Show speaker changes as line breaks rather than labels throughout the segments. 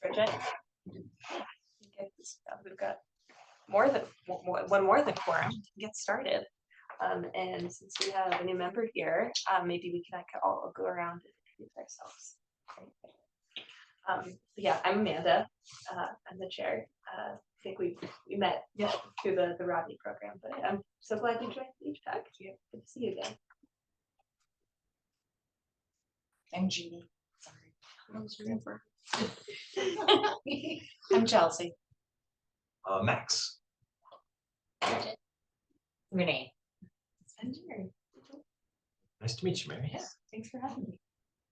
Bridget? We've got one more than quorum to get started. And since we have a new member here, maybe we can all go around and introduce ourselves. Yeah, I'm Amanda. I'm the chair. I think we met through the Rodney program, but I'm so glad you joined the HPAC. Good to see you again.
I'm Jeannie.
Sorry.
I'm Chelsea.
Max.
Bridget. Renee.
Nice to meet you, Mary.
Yeah, thanks for having me.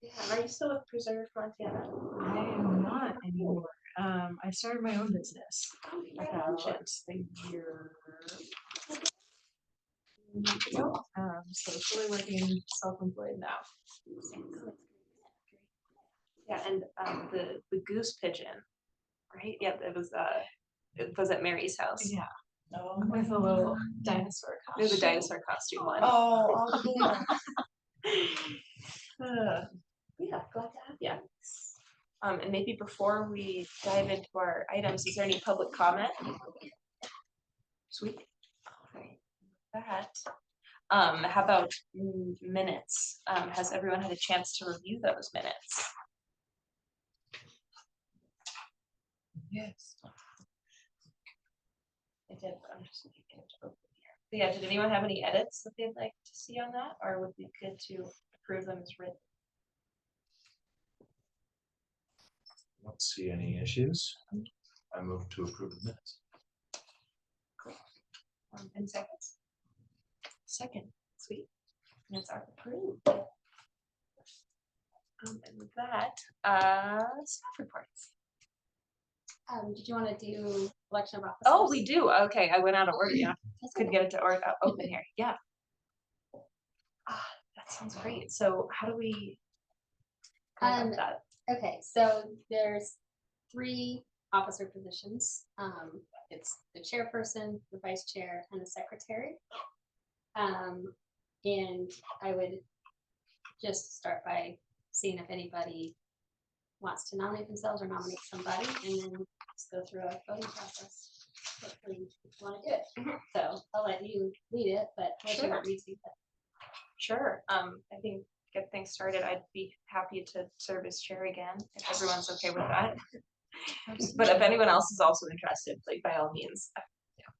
Yeah, are you still with Preserve Montana?
I am not anymore. I started my own business about a year ago. So fully working self-employed now.
Yeah, and the goose pigeon, right? Yep, it was at Mary's house.
Yeah,
Oh,
with a little dinosaur
It was
costume.
a dinosaur costume one.
oh, yeah.
Yeah, glad to have you. And maybe before we dive into our items, is there any public comment? Sweet. All right. That. How about minutes? Has everyone had a chance to review those minutes?
Yes.
I did, but I'm just looking at it over here. But yeah, did anyone have any edits that they'd like to see on that, or would it be good to approve them as written?
I don't see any issues. I move to approve the minutes.
Cool. In seconds. Second, sweet. Minutes are approved. And with that, staff reports.
Did you want to do election of officers?
Oh, we do. Okay, I went out of order. Yeah, couldn't get it to open here. Yeah. That sounds great. So how do we go about that?
Okay, so there's 3 officer positions. It's the chairperson, the vice chair, and the secretary. And I would just start by seeing if anybody wants to nominate themselves or nominate somebody, and then just go through a voting process. Hopefully you want to do it. So I'll let you lead it, but unless you want me to.
Sure. I think to get things started, I'd be happy to serve as chair again if everyone's okay with that. But if anyone else is also interested, like by all means, I'm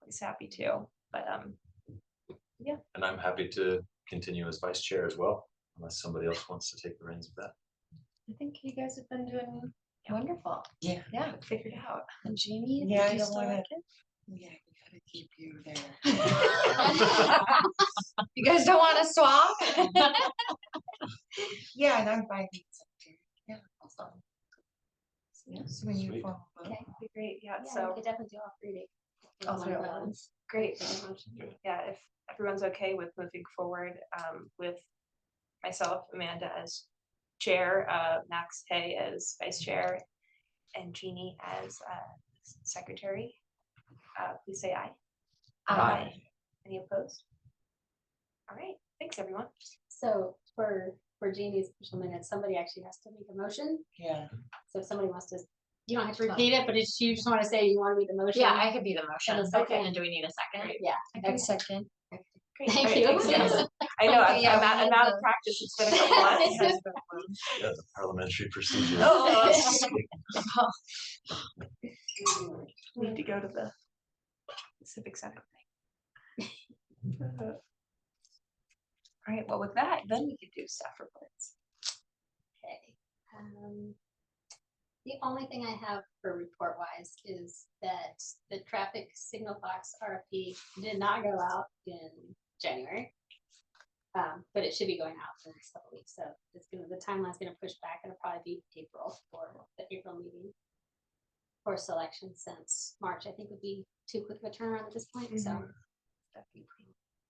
always happy to. But yeah.
And I'm happy to continue as vice chair as well, unless somebody else wants to take the reins of that.
I think you guys have been doing wonderful.
Yeah.
Yeah, figured out.
And Jeannie,
Yeah,
do
I
you
don't
still
want
like
to.
it?
Yeah, we gotta keep you there.
You guys don't want to swap?
Yeah, and I'm fine. Yeah, awesome.
Yeah.
So when you
Sweet.
form a vote.
Okay.
That'd be great. Yeah.
Yeah,
So
we could definitely do all 3 days.
All 3 at once.
great. Yeah, if everyone's okay with moving forward with myself, Amanda as chair, Max Hay as vice chair, and Jeannie as secretary, please say aye.
Aye.
Any opposed? All right, thanks everyone.
So for Jeannie's official minutes, somebody actually has to make a motion.
Yeah.
So if somebody wants to, you don't have to repeat it, but it's, you just want to say you want to be the motion.
Yeah, I could be the motion.
And a second.
And do we need a second?
Yeah.
I can second.
Great.
Thank
All right,
you.
thanks, guys. I know
Thank you.
I'm out of practice. It's been a couple months.
Yeah, the parliamentary procedure.
Oh, we need to go to the Civic Center thing. All right, well, with that, then we could do staff reports.
Okay. The only thing I have for report wise is that the traffic signal box RFP did not go out in January. But it should be going out in the next couple of weeks. So the timeline's gonna push back. It'll probably be April for the April meeting. For selection, since March, I think would be too quick of a turnaround at this point. So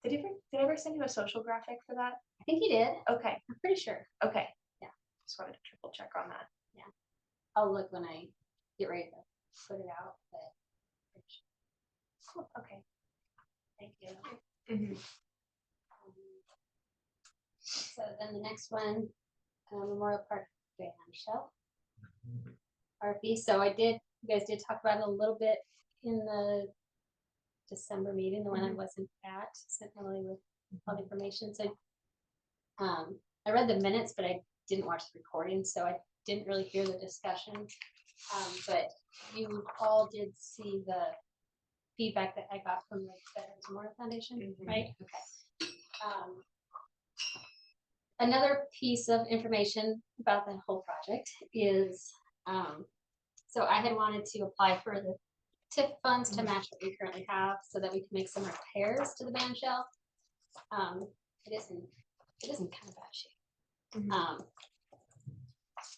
Did I ever send you a social graphic for that?
I think he did.
Okay,
I'm pretty sure.
okay.
Yeah.
Just wanted to triple check on that.
I'll look when I get ready to put it out, but
Cool, okay.
thank you.
Mm-hmm.
So then the next one, Memorial Park band shell. RFP. So you guys did talk about it a little bit in the December meeting, the one I wasn't at, sent Emily with all the information. So I read the minutes, but I didn't watch the recording, so I didn't really hear the discussion. But you all did see the feedback that I got from the Veterans Memorial Foundation, right? Okay. Another piece of information about the whole project is, so I had wanted to apply for the TIF funds to match what we currently have, so that we can make some repairs to the band shell. It is in kind of bad shape.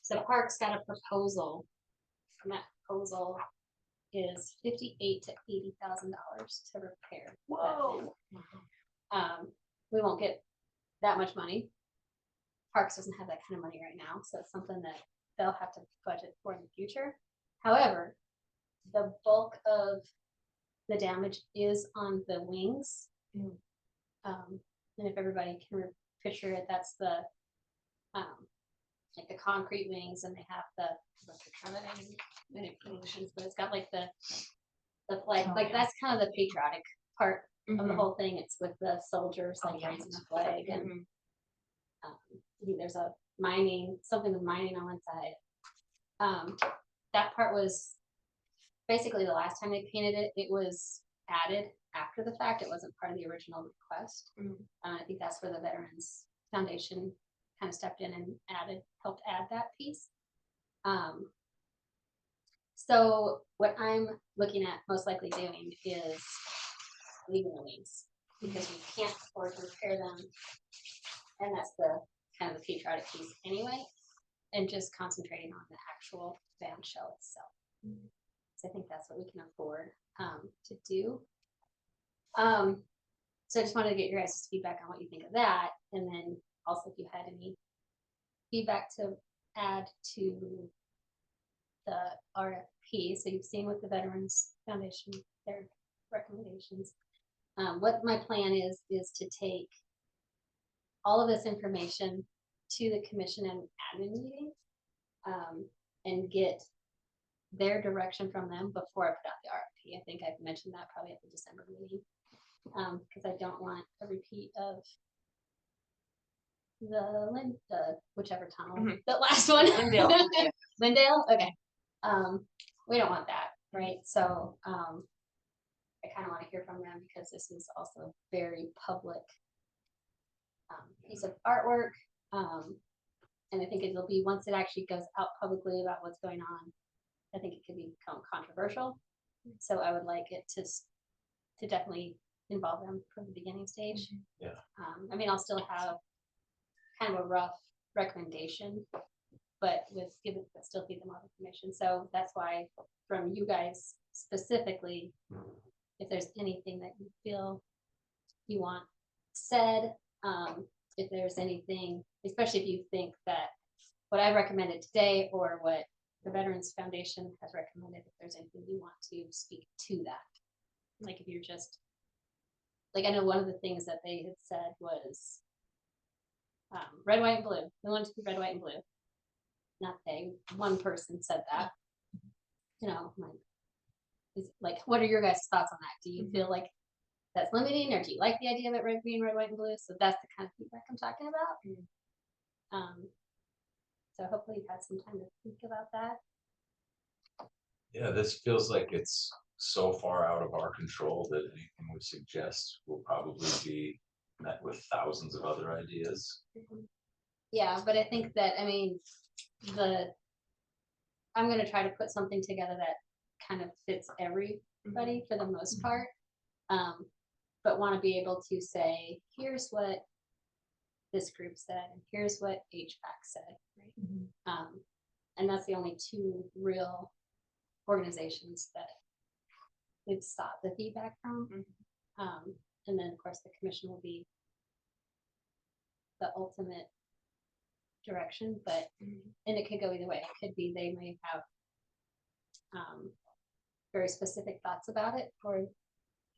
So Parks got a proposal, and that proposal is $58,000 to $80,000 to repair.
Whoa.
We won't get that much money. Parks doesn't have that kind of money right now, so it's something that they'll have to budget for in the future. However, the bulk of the damage is on the wings. And if everybody can picture it, that's the like the concrete wings, and they have the manipulations, but it's got like the flag,
Oh,
like
yeah.
that's kind of the patriotic part of the whole thing. It's with the soldiers like raising the flag, and I think there's a something with mining on one side. That part was basically the last time they painted it. It was added after the fact. It wasn't part of the original request. I think that's where the Veterans Foundation kind of stepped in and helped add that piece. So what I'm looking at most likely doing is leaving the wings, because we can't afford to repair them, and that's the kind of the patriotic piece anyway, and just concentrating on the actual band shell itself. So I think that's what we can afford to do. So I just wanted to get your guys' feedback on what you think of that, and then also if you had any feedback to add to the RFP. So you've seen with the Veterans Foundation their recommendations. What my plan is to take all of this information to the commission and admin meeting, and get their direction from them before I put out the RFP. I think I've mentioned that probably at the December meeting, because I don't want a repeat of the whichever tunnel, the last one.
Lindale.
Lindale? Okay. We don't want that, right? So I kind of want to hear from them, because this is also a very public piece of artwork. And I think it'll be, once it actually goes out publicly about what's going on, I think it could become controversial. So I would like it to definitely involve them from the beginning stage.
Yeah.
I mean, I'll still have kind of a rough recommendation, but still feed them all information. So that's why, from you guys specifically, if there's anything that you feel you want said, if there's anything, especially if you think that what I recommended today or what the Veterans Foundation has recommended, if there's anything you want to speak to that. Like if you're just, like I know one of the things that they had said was red, white, and blue. They wanted to be red, white, and blue. Not they, one person said that. You know, like, what are your guys' thoughts on that? Do you feel like that's limiting, or do you like the idea of it being red, white, and blue? So that's the kind of feedback I'm talking about. So hopefully you've had some time to think about that.
Yeah, this feels like it's so far out of our control that anything we suggest will probably be met with thousands of other ideas.
Yeah, but I think that, I mean, I'm going to try to put something together that kind of fits everybody for the most part. But want to be able to say, here's what this group said, and here's what HVAC said, right? And that's the only two real organizations that we've sought the feedback from. And then of course the commission will be the ultimate direction, but and it could go either way. It could be they may have very specific thoughts about it, or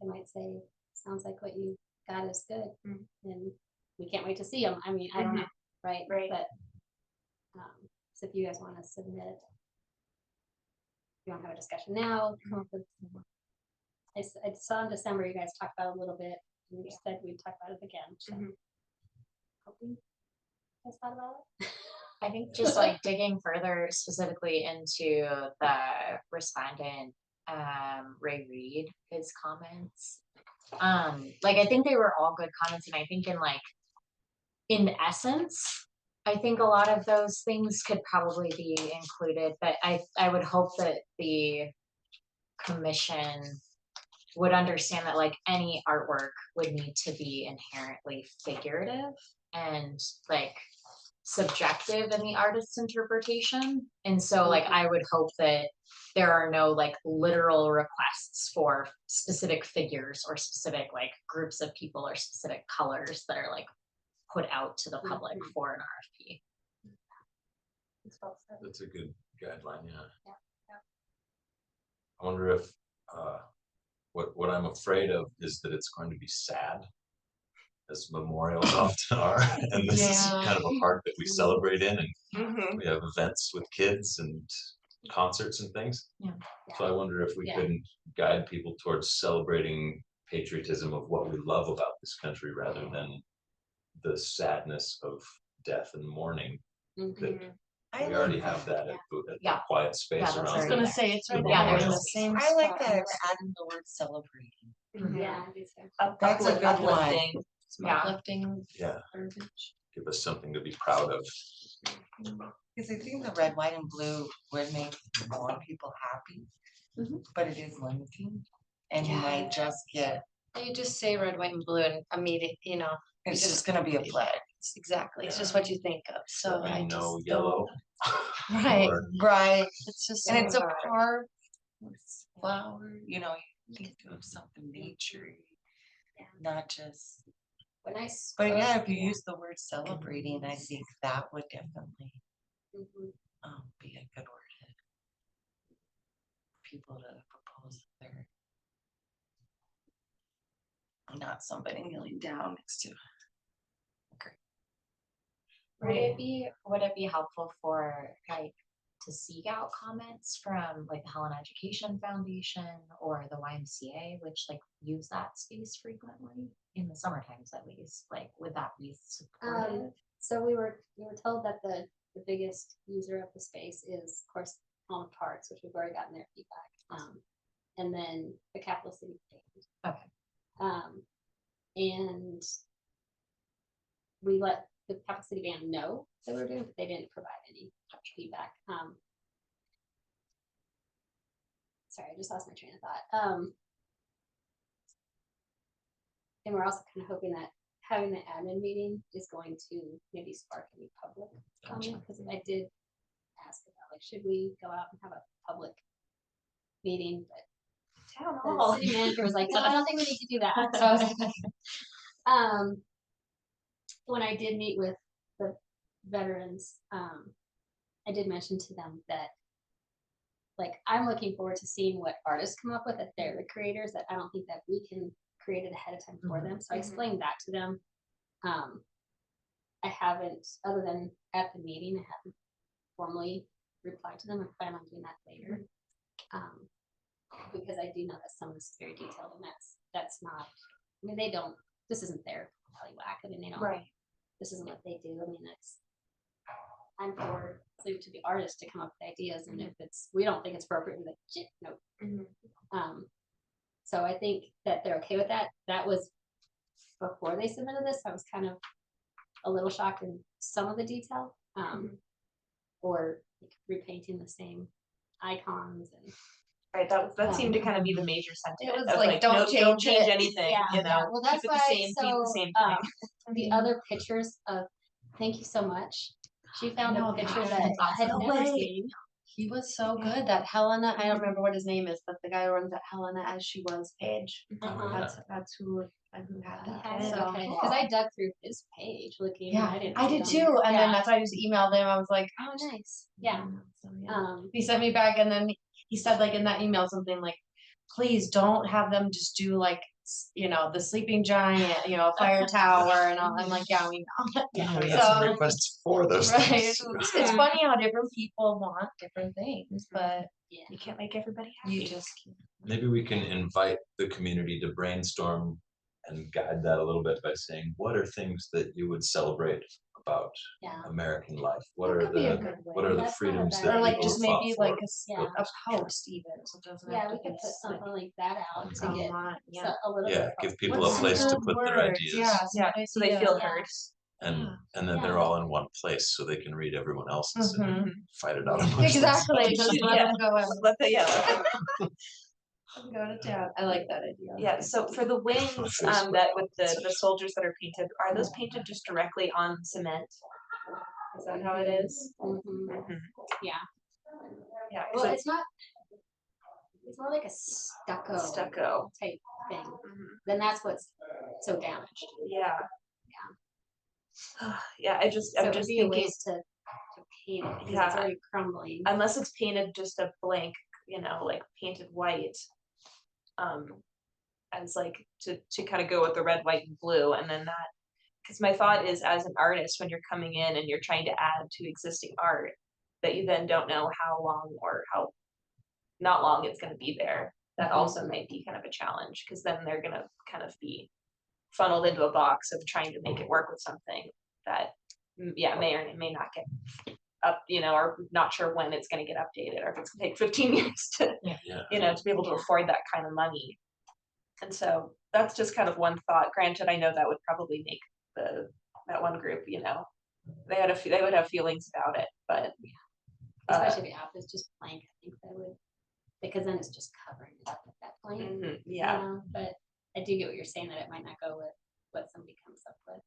they might say, sounds like what you got is good, and we can't wait to see them. I mean, I don't know, right?
Right.
But so if you guys want to submit you want to have a discussion now, come up with. I saw in December, you guys talked about it a little bit, and you said we'd talk about it again, so.
Mhm.
Hoping you guys thought about it.
I think just like digging further specifically into the respondent, Ray Reed, his comments. Like I think they were all good comments, and I think in essence, I think a lot of those things could probably be included, but I would hope that the commission would understand that like any artwork would need to be inherently figurative and like subjective in the artist's interpretation. And so like I would hope that there are no like literal requests for specific figures or specific like groups of people or specific colors that are like put out to the public for an RFP.
That's a good guideline, yeah.
Yeah.
I wonder if, what I'm afraid of is that it's going to be sad, as memorials often are, and this is
Yeah.
kind of a park that we celebrate in, and
Mhm.
we have events with kids and concerts and things.
Yeah.
So I wonder if we
Yeah.
couldn't guide people towards celebrating patriotism of what we love about this country rather than the sadness of death and mourning.
Mhm.
That
I
we already
like
have that at
Yeah.
the quiet space
Yeah, that's
around.
I was
already
the-
gonna
there.
say, it's right
Yeah,
there
there's
in
a
the same
I like
spot.
that it's adding the word celebrating.
Yeah, I do too.
That's a good one.
Uplifting.
Some
Yeah.
uplifting
Yeah,
verbiage.
give us something to be proud of.
Because I think the red, white, and blue would make more people happy, but it is limiting. And you might just get,
You just say red, white, and blue and immediate,
it's just gonna be a flag.
exactly, it's just what you think of, so
I
I
know
just
yellow.
Right.
or-
Right,
It's just.
and it's a
so hard.
park with flower, you think of something nature,
Yeah.
not just.
When I.
But yeah,
spoke-
if you use the word celebrating, I think that would definitely
Mhm.
be a good word. People to propose their. Not somebody kneeling down next to.
Would it be helpful for like to seek out comments from like the Helena Education Foundation or the YMCA, which like use that space frequently in the summer times at least? Like, would that be supportive?
So we were told that the biggest user of the space is, of course, Home Parks, which we've already gotten their feedback. And then the Capital City Band.
Okay.
And we let the Capital City Band know that we were doing, but they didn't provide any feedback. Sorry, I just lost my train of thought. And we're also kind of hoping that having the admin meeting is going to maybe spark any public comment, because I did ask about like, should we go out and have a public meeting? But
Town
the
hall.
city manager was like, no, I don't think we need to do that. So I was like, when I did meet with the veterans, I did mention to them that like I'm looking forward to seeing what artists come up with, that they're the creators, that I don't think that we can create it ahead of time for them. So I explained that to them. I haven't, other than at the meeting, I haven't formally replied to them. I plan on doing that later. Because I do know that some of this is very detailed, and that's not, I mean, they don't, this isn't their tallywhack. I mean, they don't,
Right.
this isn't what they do. I mean, I'm for leave it to the artist to come up with ideas, and if we don't think it's appropriate, we're like, shit, no. So I think that they're okay with that. That was before they submitted this. I was kind of a little shocked in some of the detail, or like repainting the same icons and.
Right, that seemed to kind of be the major sentiment.
was
of,
like, don't change it.
anything,
Yeah, well, that's
keep it
why,
the same, keep the same thing.
The other pictures of, thank you so much. She found a picture that I had
No
never
way.
seen.
He was so good, that Helena, I don't remember what his name is, but the guy who runs at Helena as she was age.
Uh-huh.
That's who had
He
that.
had it,
So,
okay, because I dug through his page looking.
yeah,
and
I
see
did
it on
too,
there.
and then
Yeah.
that's why I just emailed him, I was like,
Oh, nice, yeah.
So, yeah.
Um,
He sent me back, and then he said like in that email something like, please don't have them just do like you know, the sleeping giant, you know, fire tower and all, I'm like, yeah, we know.
Yeah, we have some
So-
requests for those
Right,
things.
it's funny how different people want different things, but
Yeah.
You can't make everybody happy.
you just can't.
Maybe we can invite the community to brainstorm and guide that a little bit by saying, what are things that you would celebrate about
Yeah.
American life? What
That
are
could be a
the
good
what
way.
are the
That's not a
freedoms
bad
that
Or like
people
just
have fought
maybe
for?
like
Yeah.
a post even, so it doesn't
Yeah,
have
we
to
could
be
put
like
something like that out to
a
get
lot, yeah.
a little
Yeah,
bit.
give people
What's
a
some
place to
good
put their
words?
ideas.
Yeah, some
Yeah,
good
so they feel
ideas.
heard.
And then they're
Yeah.
all in one place so they can read everyone else's and
Mhm.
fight it out amongst
Exactly,
themselves.
just let
Yeah.
them go and
Let the, yeah,
go to town. I like that idea.
yeah, so for the wings,
Facebook.
that with the soldiers that are painted, are those painted just directly on cement? Is that how it is?
Yeah.
Yeah,
Well,
'cause
it's not. It's more like a stucco
it's stucco.
type thing.
Mhm.
Then that's what's so damaged.
Yeah. Yeah,
So
I'm
it
just
would be a
thinking,
ways to paint it because
Yeah.
it's already crumbling.
unless it's painted just a blank, you know, like painted white. As like to kind of go with the red, white, and blue, and then that, because my thought is, as an artist, when you're coming in and you're trying to add to existing art, that you then don't know how long or how not long it's gonna be there. That also might be kind of a challenge, because then they're gonna kind of be funneled into a box of trying to make it work with something that, yeah, may or may not get up, you know, or not sure when it's gonna get updated, or if it's gonna take 15 years to,
Yeah.
you know, to be able to afford that kind of money. And so that's just kind of one thought. Granted, I know that would probably make that one group, you know, they would have feelings about it, but
Especially if the app is just blank, I think that would, because then it's just covering it up at that point.
yeah.
You know, but I do get what you're saying, that it might not go with what somebody comes up with.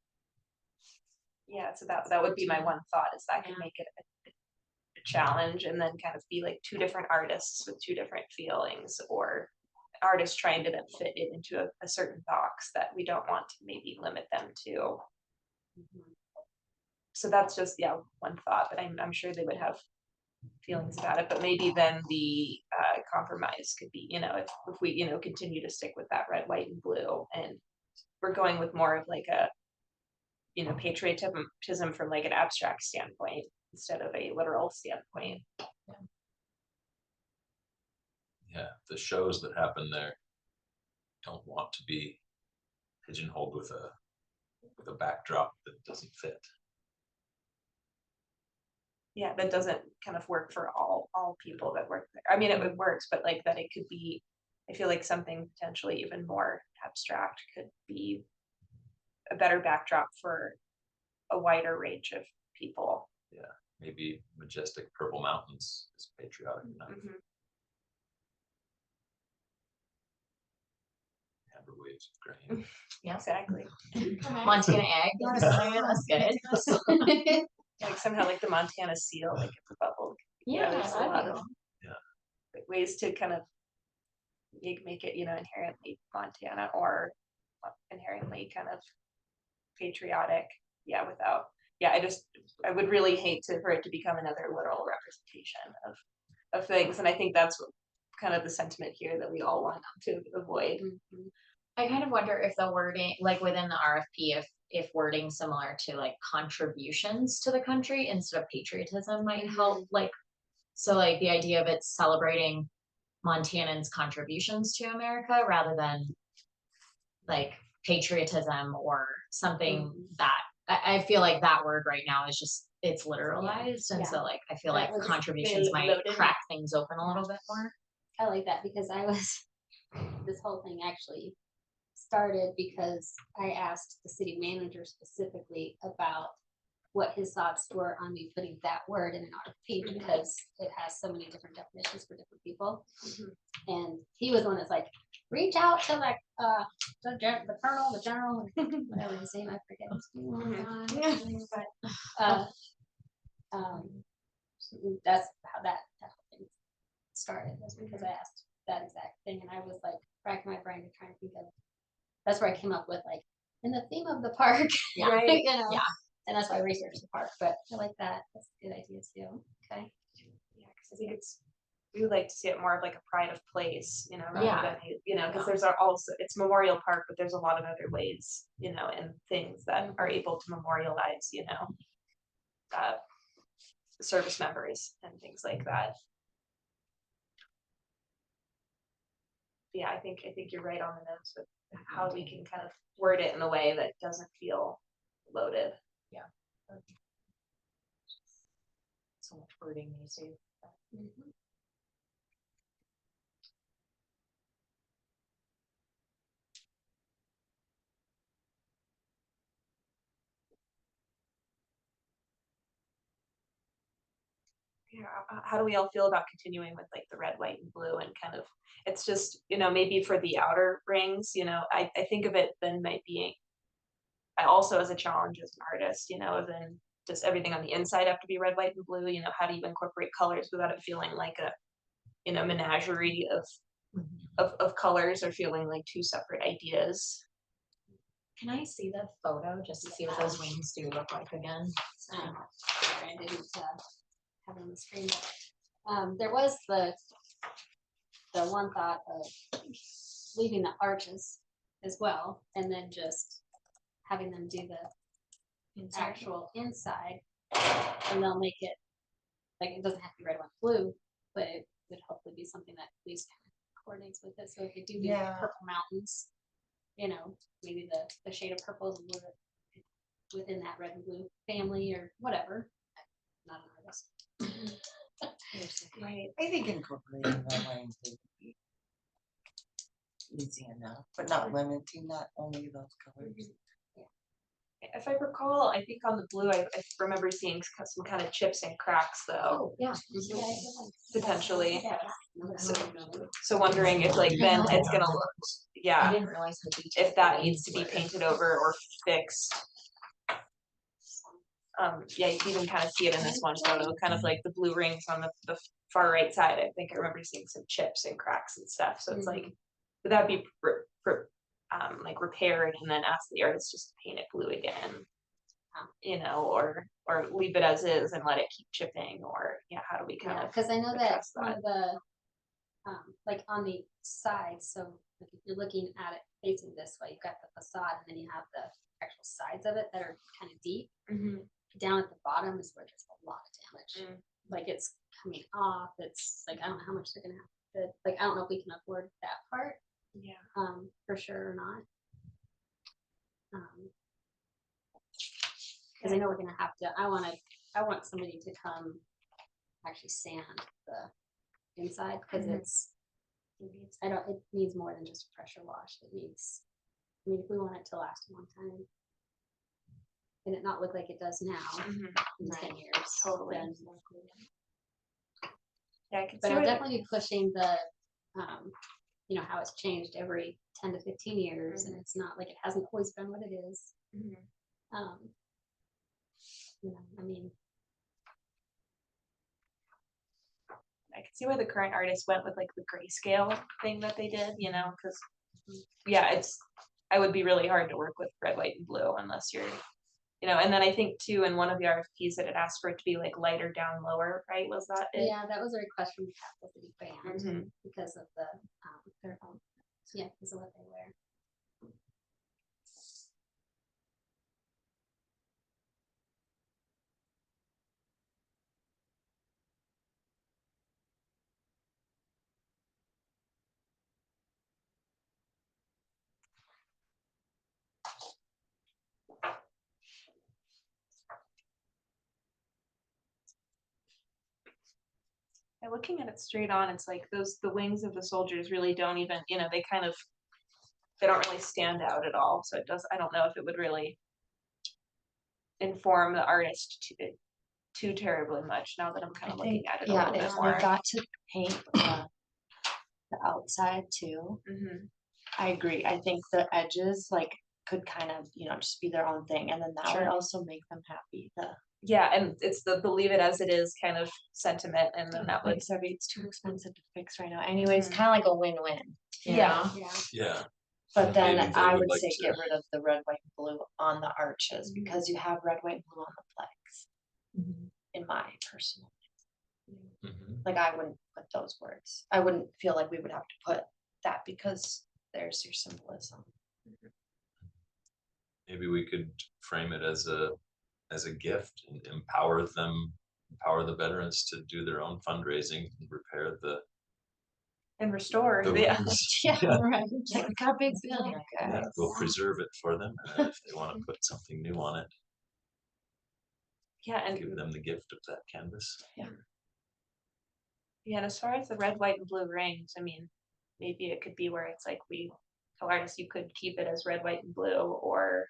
Yeah, so that would be my one thought, is that could
Yeah.
make it a challenge, and then kind of be like two different artists with two different feelings, or artists trying to then fit it into a certain box that we don't want to maybe limit them to. So that's just, yeah, one thought, but I'm sure they would have feelings about it, but maybe then the compromise could be, you know, if we, you know, continue to stick with that red, white, and blue, and we're going with more of like a, you know, patriotism from like an abstract standpoint instead of a literal standpoint.
Yeah, the shows that happen there don't want to be pigeonholed with a backdrop that doesn't fit.
Yeah, that doesn't kind of work for all people that work there. I mean, it works, but like that it could be, I feel like something potentially even more abstract could be a better backdrop for a wider range of people.
Maybe majestic purple mountains is patriotic enough. Amber waves of grain.
Exactly.
Montana egg, that's good.
Like somehow like the Montana seal, like it's a bubble.
Yeah,
there's a
that'd
lot
be
of
cool.
ways to kind of make it, you know, inherently Montana or inherently kind of patriotic. Yeah, without, yeah, I would really hate for it to become another literal representation of things. And I think that's what kind of the sentiment here that we all want to avoid.
I kind of wonder if the wording, like within the RFP, if wording similar to like contributions to the country instead of patriotism might help, like, so like the idea of it celebrating Montanans' contributions to America rather than like patriotism or something that I feel like that word right now is just, it's literalized. And so like, I feel
That
like
was
contributions
very
might
loaded.
crack things open a little bit more.
I like that because this whole thing actually started because I asked the city manager specifically about what his thoughts were on me putting that word in an RFP because it has so many different definitions for different people. And he was the one that's like, reach out to like the colonel, the general, whatever his name, I forget his name. But that's how that whole thing started, was because I asked that exact thing, and I was like racking my brain to try and think of. That's where I came up with like in the theme of the park,
Yeah.
right? You know,
Yeah.
and that's why I researched the park. But I like that. That's a good idea too. Okay.
Yeah, because I think we would like to see it more of like a pride of place, rather
Yeah.
than, because there's also, it's Memorial Park, but there's a lot of other ways, and things that are able to memorialize, service members and things like that. Yeah, I think you're right on the nose with how we can kind of word it in a way that doesn't feel loaded.
So much wording these days.
Yeah, how do we all feel about continuing with like the red, white, and blue, and kind of, it's just, maybe for the outer rings, I think of it then might being, I also as a challenge as an artist, then does everything on the inside have to be red, white, and blue? How do you incorporate colors without it feeling like a, menagerie of colors, or feeling like two separate ideas?
Can I see the photo just to see what those wings do look like again?
Sorry, I didn't have it on the screen. There was the one thought of leaving the arches as well, and then just having them do the actual inside, and they'll make it like it doesn't have to be red, white, blue, but it would hopefully be something that at least kind of coordinates with it. So if you do the
Yeah.
purple mountains, maybe the shade of purple is a little bit within that red and blue family or whatever. I'm not an artist.
Right.
I think incorporating red, white, and blue would be easy enough, but not limiting that only those colors.
If I recall, I think on the blue, I remember seeing some kind of chips and cracks though,
Yeah.
potentially.
So,
So wondering if like then it's gonna look,
I
yeah,
didn't realize how detailed
if that
the
needs to be
wings were.
painted over or fixed. Yeah, you can even kind of see it in this one photo, kind of like the blue rings on the far right side. I think I remember seeing some chips and cracks and stuff. So it's like, would that be like repaired and then ask the artist just to paint it blue again? Or leave it as is and let it keep chipping, or how do we kind of
because I know that
address
one of the like on the side, so like if you're looking at it facing this way, you've got the facade and then you have the actual sides of it that are kind of deep. Down at the bottom is where there's a lot of damage. Like it's coming off. It's like I don't know how much they're gonna have to, like I don't know if we can afford that part. For sure or not. Because I know we're gonna have to. I want somebody to come actually sand the inside because it needs more than just a pressure wash. It needs. I mean, if we want it to last a long time, and it not look like it does now in 10 years,
Totally.
then
Yeah, I can
but
see
I'll
where
definitely be pushing the, how it's changed every 10 to 15 years, and it's not like it hasn't always been what it is. I mean,
I can see why the current artist went with like the grayscale thing that they did, because I would be really hard to work with red, white, and blue unless you're, and then I think too, in one of the RFPs that it asked for it to be like lighter down, lower, right? Was that it?
yeah, that was a request from the Capital City Band because of the, because of what they wear.
And looking at it straight on, it's like the wings of the soldiers really don't even, they don't really stand out at all. So I don't know if it would really inform the artist too terribly much now that I'm kind of looking at it a little bit
if
more.
we got to paint the outside too. I agree. I think the edges could kind of, just be their own thing, and then that would
Sure.
also make them happy.
Yeah, and it's the believe it as it is kind of sentiment, and then that
Like
would
Debbie, it's too expensive to fix right now. Anyways,
Mhm.
kind of like a win-win. you
Yeah.
know?
Yeah,
But then
Maybe they
I
would
would
like
say
to-
get rid of the red, white, and blue on the arches because you have red, white, and blue on the flags. In my personal.
Mhm.
Like I wouldn't put those words. I wouldn't feel like we would have to put that because there's your symbolism.
Maybe we could frame it as a gift and empower the veterans to do their own fundraising and repair
And restore,
the
yeah.
wings.
Yeah,
Yeah,
right. Like we got a big building, okay.
yeah, we'll preserve it for them, and if they want to put something new on it,
Yeah, and
give them the gift of that canvas.
yeah, and as far as the red, white, and blue rings, I mean, maybe it could be where it's like we tell artists you could keep it as red, white, and blue, or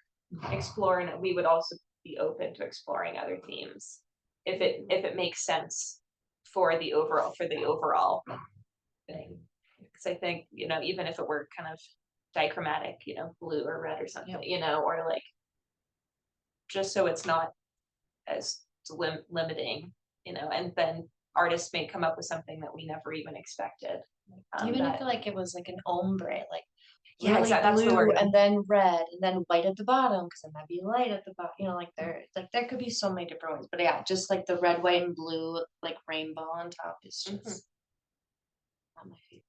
explore, and we would also be open to exploring other themes if it makes sense for the overall thing. Because I think, even if it were kind of dichromatic, blue or red or something, or like just so it's not as limiting, and then artists may come up with something that we never even expected.
Even
that-
if like it was like an ombre, like
Yeah,
really
exactly, that's the
blue
word.
and then red and then white at the bottom because then that'd be light at the bottom. There could be so many different ways. But yeah, just like the red, white, and blue like rainbow on top is just not my favorite.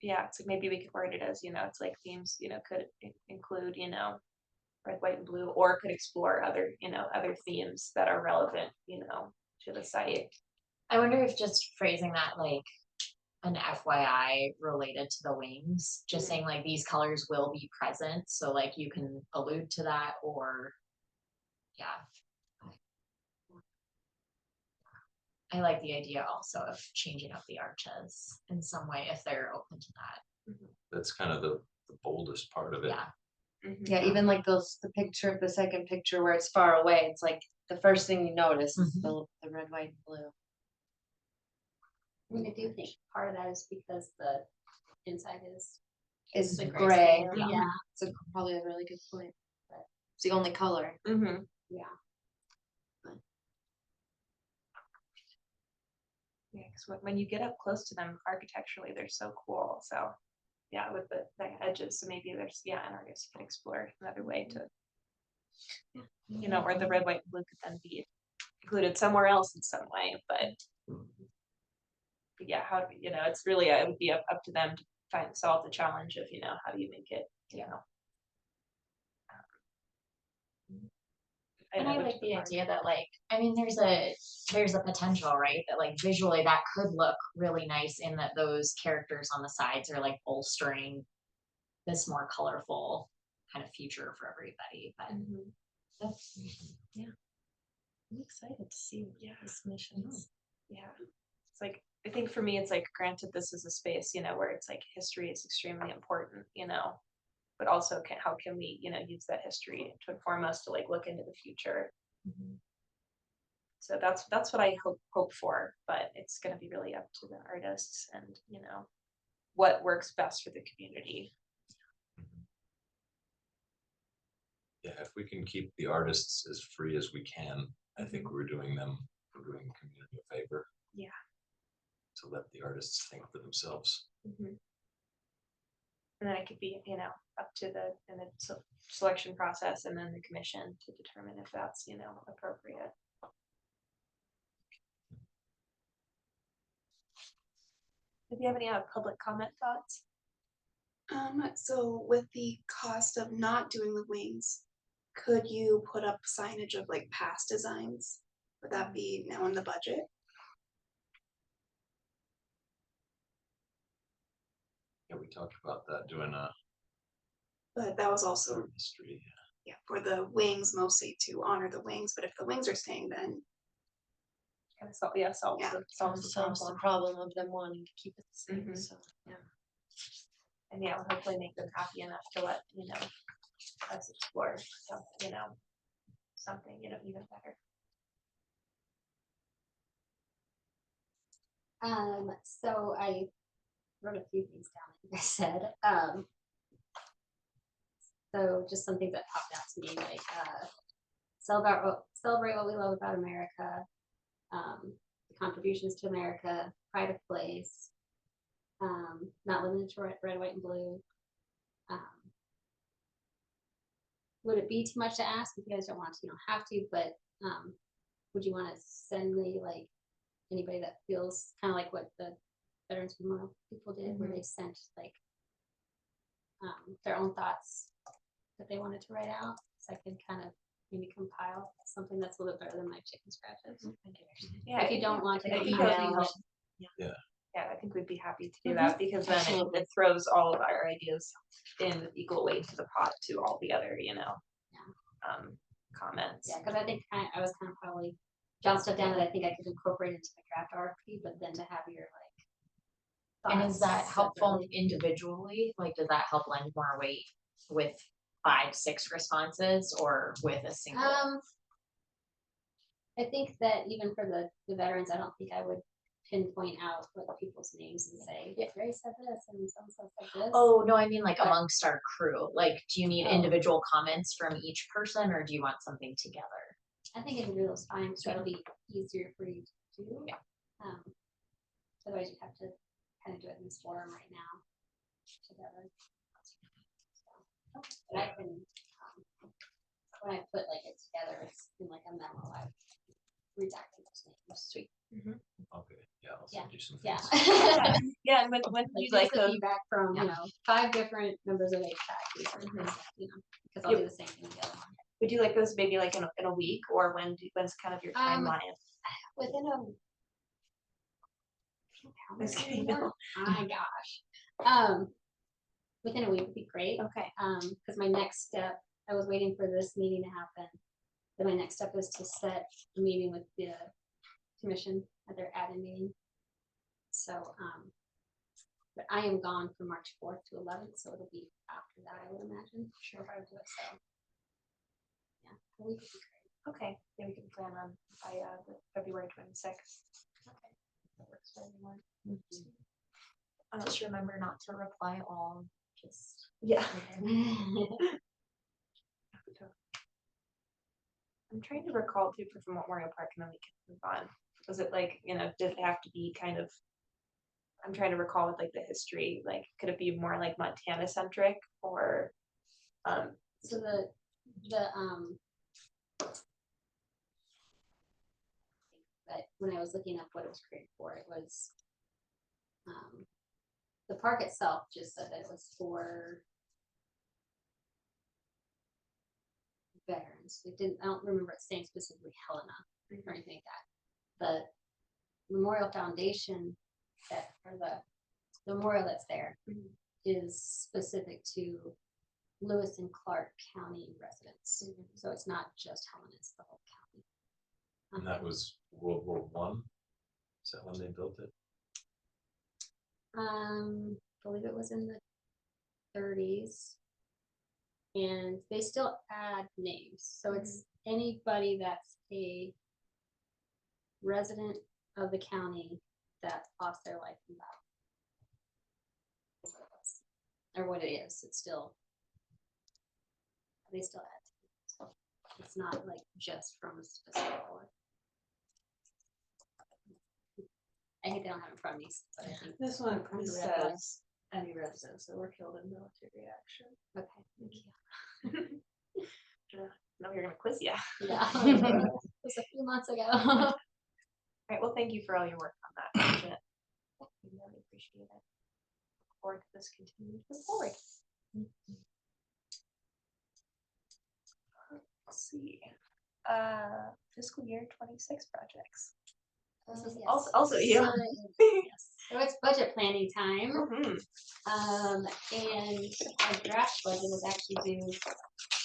Yeah, so maybe we could word it as, it's like themes, could include, red, white, and blue, or could explore other, other themes that are relevant, to the site.
I wonder if just phrasing that like an FYI related to the wings, just saying like these colors will be present, so like you can allude to that, or yeah. I like the idea also of changing up the arches in some way if they're open to that.
That's kind of the boldest part of it.
Yeah.
Yeah, even like the second picture where it's far away, it's like the first thing you notice is the red, white, and blue.
I mean, I do think part of that is because the inside is
Is
the
gray.
grayscale, yeah,
It's probably a really good point. But it's the only color.
yeah.
Yeah, because when you get up close to them architecturally, they're so cool. So yeah, with the edges, so maybe there's an artist can explore another way to, or the red, white, and blue could then be included somewhere else in some way. But yeah, how do it's really it would be up to them to solve the challenge of how do you make it
And I like the idea that like, I mean, there's a potential, right? That like visually that could look really nice in that those characters on the sides are like bolstering this more colorful kind of future for everybody. But that's,
I'm excited to see these missions.
Yeah, it's like I think for me it's like granted this is a space where it's like history is extremely important, but also how can we use that history to inform us to like look into the future. So that's what I hope for, but it's going to be really up to the artists and what works best for the community.
Yeah, if we can keep the artists as free as we can, I think we're doing the community a favor.
Yeah.
To let the artists think for themselves.
And then it could be, up to the selection process and then the commission to determine if that's, appropriate. If you have any public comment thoughts?
So with the cost of not doing the wings, could you put up signage of like past designs? Would that be now in the budget?
Yeah, we talked about that doing a
But that was also,
history.
yeah, for the wings mostly to honor the wings, but if the wings are staying, then
Solves
Yeah.
solves the
Solves the
problem.
problem of them wanting to keep it the same. So
And yeah, hopefully make them happy enough to let, us explore some, something, even better.
So I wrote a few things down that you guys said. So just some things that popped out to me, like celebrate what we love about America, the contributions to America, pride of place, not limited to red, white, and blue. Would it be too much to ask? If you guys don't want to, you don't have to, but would you want to send me like anybody that feels kind of like what the Veterans Memorial people did, where they sent like their own thoughts that they wanted to write out. So I could kind of maybe compile something that's a little bit better than my chicken scratches.
Yeah,
If you don't want to
I think that would be
email,
helpful. Yeah, I think we'd be happy to do
Mhm.
that because then
Absolutely.
it throws all of our ideas in with equal weight to the pot to all the other, comments.
yeah, because I think I was kind of probably jot stuff down that I think I could incorporate into the draft RFP, but then to have your like.
And is that
thoughts
helpful
separately.
individually? Like, does that help lend more weight with 5, 6 responses or with a single?
I think that even for the veterans, I don't think I would pinpoint out like people's names and say, yeah, Ray said this and so said this.
Oh, no, I mean like
But-
amongst our crew. Like, do you need
Oh.
individual comments from each person or do you want something together?
I think individuals fine, so it'll be easier for you to do.
Yeah.
Otherwise you have to kind of do it in this forum right now together. So, but I can, when I put like it together, it's in like a memo, I redacted those names. Sweet.
Okay, yeah, I'll
Yeah,
send you some
Yeah.
things.
Yeah, and when
Like
you
just
like
the
those,
feedback from, 5 different members of HVAC, because I'll do the same thing with the other one.
would you like those maybe like in a week or when's kind of your timeline?
Within a.
Just kidding,
Oh my gosh. Within a week would be great.
Okay.
Because my next step, I was waiting for this meeting to happen. Then my next step is to set a meeting with the commission at their admin meeting. So, but I am gone from March 4th to 11th, so it'll be after that, I would imagine. Sure, if I would do it, so. Yeah, a week would be great.
Okay, then we can plan on by the February 26th.
Okay.
That works for everyone.
Just remember not to reply all, just.
Yeah. I'm trying to recall too for Memorial Park and then we can move on. Was it like, did it have to be kind of, I'm trying to recall with like the history, like could it be more like Montana centric or
So but when I was looking up what it was created for, it was the park itself just said that it was for veterans. It didn't, I don't remember it saying specifically Helena or anything like that. The Memorial Foundation that, or the memorial that's there is specific to Lewis and Clark County residents. So it's not just Helena, it's the whole county.
And that was World War One? Is that when they built it?
Believe it was in the 30s. And they still add names. So it's anybody that's a resident of the county that lost their life in battle. Is what it was. Or what it is. It's still, they still add. So it's not like just from a specific war. I think they don't have it in front of me, but I think.
This one
I'm gonna read that.
says any residents that were killed in military action.
Okay, thank you.
no, you're gonna quiz ya.
Yeah. It was a few months ago.
All right, well, thank you for all your work on that. Bridget. We really appreciate it. Look forward to this continuing to move forward. Let's see. Fiscal year 26 projects. This is
Yes.
also you.
Yes. So it's budget planning time.
Mhm.
And our draft budget is actually due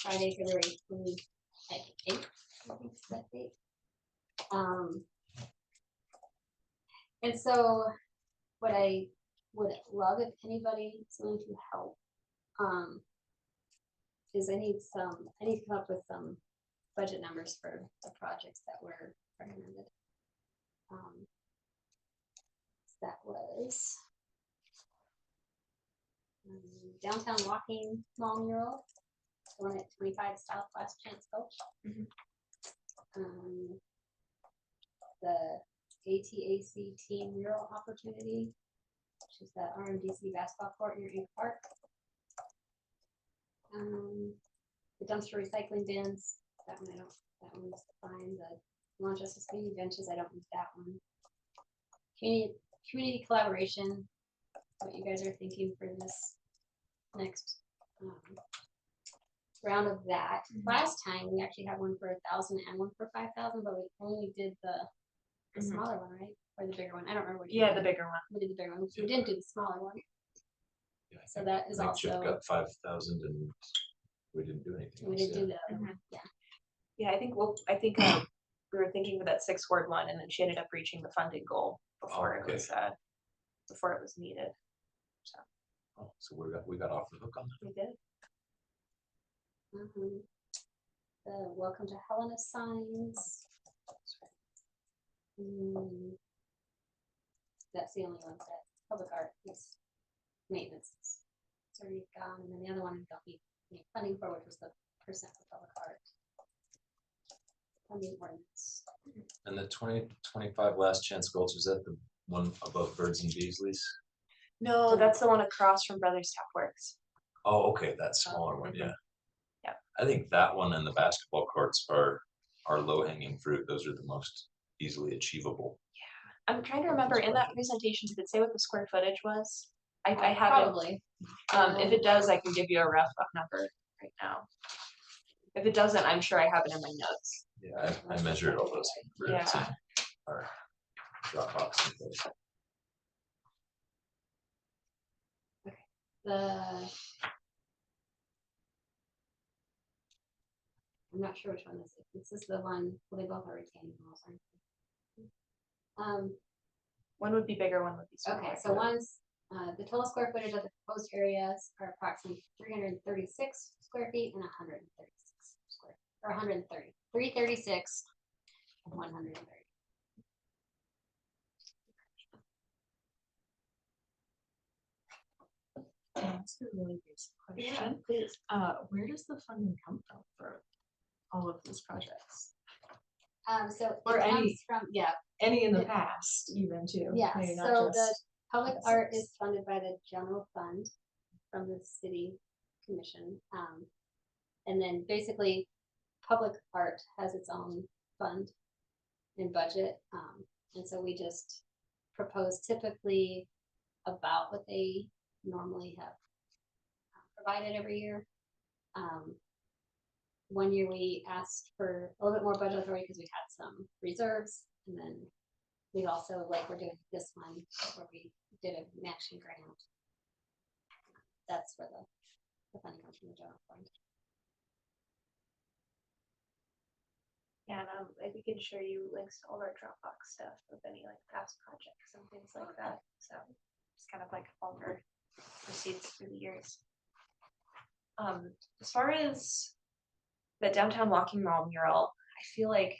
Friday, February 28th. I think it's that date. And so what I would love if anybody is willing to help, is I need to come up with some budget numbers for the projects that were recommended. That was downtown walking mall mural, the one at 25 Southwest Chance Coach. The ATAC team mural opportunity, which is the RMDC basketball court near Ink Park. The dumpster recycling bins, that one's fine. The launch SSB benches, I don't need that one. community collaboration, what you guys are thinking for this next round of that. Last time we actually had one for 1,000 and one for 5,000, but we only did the smaller one, right? Or the bigger one. I don't remember. What you
Yeah,
did.
the bigger one.
We did the bigger one. We didn't do the smaller one.
Yeah, I
So
think-
that is
I think Chip
also-
got 5,000 and we didn't do anything.
We
else,
didn't do
yeah.
the other one. Yeah.
Yeah, I think we were thinking of that 6th ward one, and then she ended up reaching the funding goal before
okay.
before it was needed.
Oh, so we got off the hook on that.
We did.
The welcome to Helena signs. That's the only one that public art is maintenance. It's already gone, and then the other one don't need any funding for, which was the percent for public art. Funding ordinance.
And the 2025 last chance goals, was that the one above Birds and Beasley's?
No, that's the one across from Brothers Tap Works.
Oh, okay, that smaller one, yeah.
Yeah.
I think that one and the basketball courts are low hanging fruit. Those are the most easily achievable.
I'm trying to remember, in that presentation, did it say what the square footage was? I haven't.
Probably.
If it does, I can give you a rough number right now. If it doesn't, I'm sure I have it in my notes.
Yeah, I measured all those roots
Yeah.
in our Dropbox. and those.
I'm not sure which one this is. This is the one, well, they both are retaining walls, aren't they?
One would be bigger, one would be smaller.
Okay, so one's, the total square footage of the proposed areas are approximately 336 square feet and 136 square, or 130, 336 and 130.
Can I ask a really basic
Yeah,
question?
please.
Where does the funding come from for all of these projects?
So
Or
it
any-
comes from, yeah,
Any in the
It-
past, even too?
yeah,
maybe not
so the
just-
public
Yes,
art
yes.
is funded by the general fund from the city commission. And then basically, public art has its own fund and budget. And so we just propose typically about what they normally have provided every year. One year we asked for a little bit more budget authority because we had some reserves, and then we also, like we're doing this one, where we did a matching grant. That's where the funding comes from, the general fund.
Yeah, and we can show you links to all our Dropbox stuff of any like past projects and things like that. So it's kind of like all our receipts through the years. As far as the downtown walking mall mural, I feel like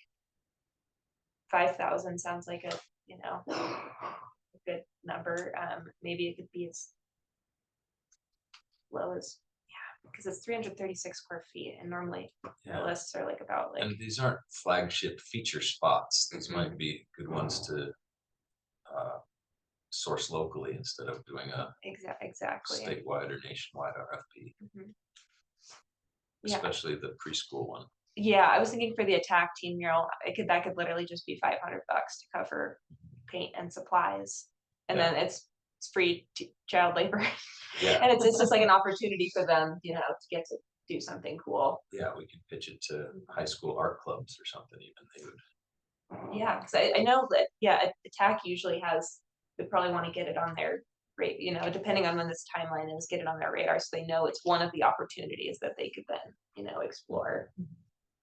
5,000 sounds like a good number. Maybe it could be as low as, because it's 336 square feet, and normally the
Yeah,
lists are like about like.
and these aren't flagship feature spots. These
Mhm.
might be good ones to source locally instead of doing a
Exactly.
statewide or nationwide RFP,
Mhm. Yeah.
especially the preschool one.
Yeah, I was thinking for the attack team mural, that could literally just be $500 to cover paint and supplies, and
Yeah.
then it's free child labor,
Yeah,
and it's just like an opportunity for them, to get to do something cool.
yeah, we could pitch it to high school art clubs or something even. They would.
Yeah, because I know that attack usually they probably want to get it on their radar, depending on when this timeline is, get it on their radar so they know it's one of the opportunities that they could then explore.